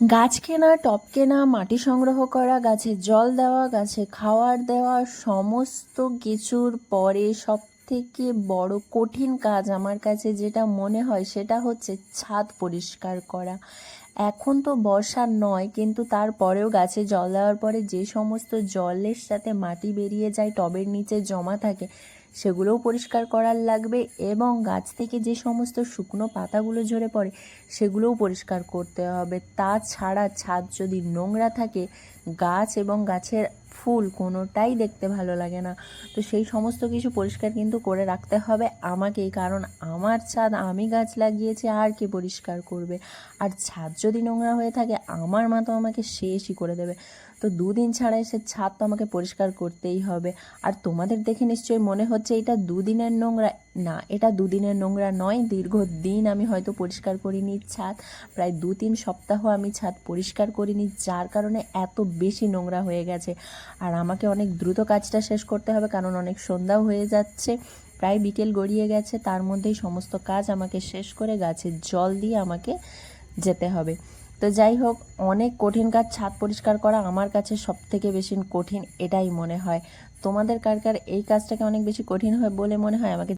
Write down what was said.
গাছ কেনা, টব কেনা, মাটি সংগ্রহ করা, গাছে জল দেওয়া, গাছে খাওয়ার দেওয়া, সমস্ত কিছুর পরে সবথেকে বড় কঠিন কাজ আমার কাছে যেটা মনে হয় সেটা হচ্ছে ছাদ পরিষ্কার করা। এখন তো বর্ষা নয়, কিন্তু তারপরেও গাছে জল দেওয়ার পরে যে সমস্ত জলের সাথে মাটি বেরিয়ে যায়, টবের নিচে জমা থাকে, সেগুলোও পরিষ্কার করার লাগবে। এবং গাছ থেকে যে সমস্ত শুকনো পাতাগুলো ঝরে পড়ে সেগুলোও পরিষ্কার করতে হবে। তাছাড়া ছাদ যদি নোংরা থাকে, গাছ এবং গাছের ফুল কোনোটাই দেখতে ভালো লাগে না। তো সেই সমস্ত কিছু পরিষ্কার কিন্তু করে রাখতে হবে আমাকেই, কারণ আমার ছাদ, আমি গাছ লাগিয়েছি, আর কে পরিষ্কার করবে? আর ছাদ যদি নোংরা হয়ে থাকে, আমার মা তো আমাকে শেষই করে দেবে। তো দুদিন ছাড়া এসে ছাদ তো আমাকে পরিষ্কার করতেই হবে। আর তোমাদের দেখে নিশ্চয়ই মনে হচ্ছে এটা দুদিনের নোংরা। না, এটা দুদিনের নোংরা নয়, দীর্ঘদিন আমি হয়তো পরিষ্কার করিনি ছাদ। প্রায় 2-3 সপ্তাহ আমি ছাদ পরিষ্কার করিনি, যার কারণে এত বেশি নোংরা হয়ে গেছে। আর আমাকে অনেক দ্রুত কাজটা শেষ করতে হবে, কারণ অনেক সন্ধ্যাও হয়ে যাচ্ছে, প্রায় বিকেল গড়িয়ে গেছে। তার মধ্যেই সমস্ত কাজ আমাকে শেষ করে গাছে জল দিয়ে আমাকে যেতে হবে। তো যাই হোক, অনেক কঠিন কাজ ছাদ পরিষ্কার করা, আমার কাছে সব থেকে বেশি কঠিন এটাই মনে হয়। তোমাদের কার কার এই কাজটাকে অনেক বেশি কঠিন হয় বলে মনে হয় আমাকে